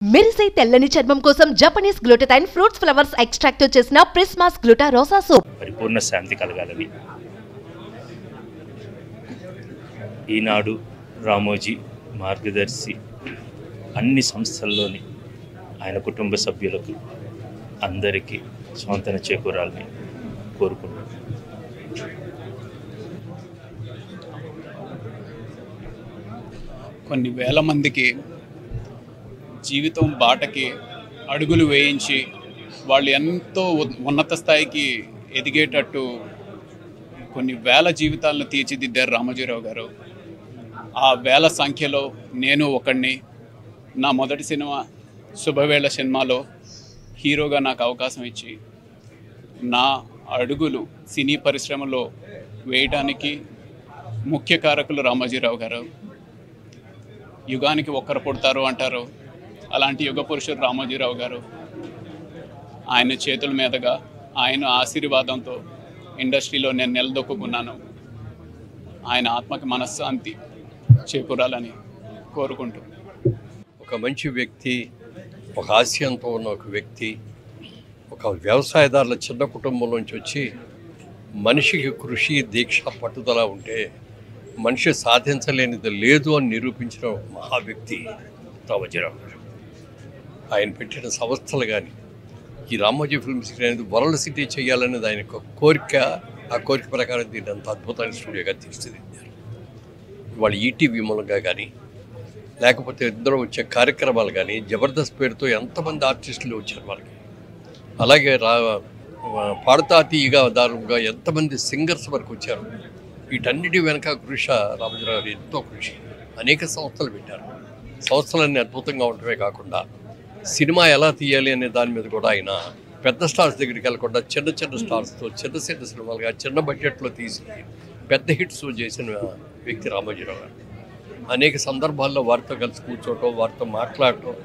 మెరిసే తెల్లని చర్మం కోసం Japanese glutathione fruits flowers extract తో చేసిన ప్రిస్మాస్ గ్లూటా రోసా సోప్ పరిపూర్ణ శాంతి కలగాలని ఈనాడు రామోజీ మార్గదర్శి అన్ని సంస్థల్లోని ఆయన కుటుంబ సభ్యులకు అందరికీ స్వాంతన చేకూరాలని కోరుకుంటున్నాను. కొన్ని వేల మందికి జీవితం బాటకి అడుగులు వేయించి వాళ్ళు ఎంతో ఉన్నత స్థాయికి ఎదిగేటట్టు కొన్ని వేల జీవితాలను తీర్చిదిద్దారు రామోజీరావు గారు. ఆ వేల సంఖ్యలో నేను ఒకడిని. నా మొదటి సినిమా శుభవేళ సినిమాలో హీరోగా నాకు అవకాశం ఇచ్చి నా అడుగులు సినీ పరిశ్రమలో వేయడానికి ముఖ్య కారకులు రామోజీరావు గారు. యుగానికి ఒక్కరు పుడతారు అంటారు, అలాంటి యుగ పురుషుడు రామోజీరావు గారు. ఆయన చేతుల మీదుగా ఆయన ఆశీర్వాదంతో ఇండస్ట్రీలో నేను నిలదొక్కున్నాను. ఆయన ఆత్మకి మనశ్శాంతి చేకూరాలని కోరుకుంటూ, ఒక మంచి వ్యక్తి, ఒక ఆశయంతో ఉన్న ఒక వ్యక్తి, ఒక వ్యవసాయదారుల చిన్న కుటుంబంలోంచి వచ్చి మనిషికి కృషి, దీక్ష, పట్టుదల ఉంటే మనిషి సాధించలేనిది లేదు అని నిరూపించిన మహా వ్యక్తి రామోజీరావు గారు. ఆయన పెట్టిన సంస్థలు కానీ ఈ రామోజీ ఫిల్మ్ సిటీ అనేది వరల్డ్ సిటీ చేయాలనేది ఆయన ఒక కోరిక. ఆ కోరిక ప్రకారం దీన్ని అంత అద్భుతమైన స్టూడియోగా తీర్చిదిద్దారు. ఇవాళ ఈటీవీ మూలంగా కానీ లేకపోతే ఇద్దరు వచ్చే కార్యక్రమాలు కానీ జబర్దస్త్ పేరుతో ఎంతమంది ఆర్టిస్టులు వచ్చారు వాళ్ళకి. అలాగే పాడుతా తీయగా దారుగా ఎంతమంది సింగర్స్ వరకు వచ్చారు. వీటన్నిటి వెనక కృషి రామోజీరావు గారు ఎంతో కృషి. అనేక సంస్థలు పెట్టారు. సంస్థలన్నీ అద్భుతంగా ఉండటమే కాకుండా సినిమా ఎలా తీయాలి అనే దాని మీద కూడా ఆయన పెద్ద స్టార్స్ దగ్గరికి వెళ్ళకుండా చిన్న చిన్న స్టార్స్తో చిన్న చిన్న సినిమాలుగా చిన్న బడ్జెట్లో తీసి పెద్ద హిట్స్ చేసిన వ్యక్తి రామోజీరావు గారు. అనేక సందర్భాల్లో వారితో కలిసి కూర్చోవటం, వారితో మాట్లాడటం,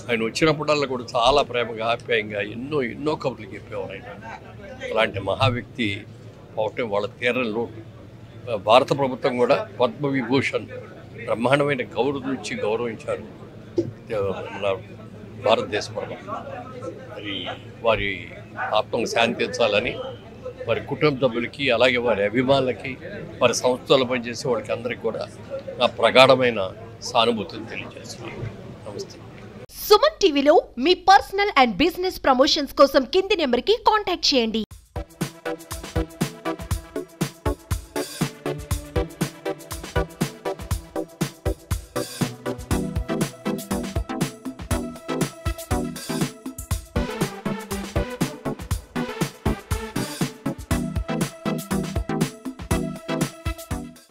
ఆయన వచ్చినప్పుడల్లా కూడా చాలా ప్రేమగా ఆప్యాయంగా ఎన్నో కబుర్లు చెప్పేవారు ఆయన. అలాంటి మహా వ్యక్తి అవటం వాళ్ళ తీరంలో భారత ప్రభుత్వం కూడా పద్మవిభూషణ్ బ్రహ్మాండమైన గౌరవించారు మన భారతదేశ ప్రభుత్వం. మరి వారి ఆత్మకు శాంతించాలని వారి కుటుంబ సభ్యులకి, అలాగే వారి అభిమానులకి, వారి సంస్థలు పనిచేసే వాళ్ళకి అందరికీ కూడా నా ప్రగాఢమైన సానుభూతిని తెలియజేస్తున్నాను. నమస్తే. సుమన్ టీవీలో మీ పర్సనల్ అండ్ బిజినెస్ ప్రమోషన్స్ కోసం కింది నెంబర్కి కాంటాక్ట్ చేయండి.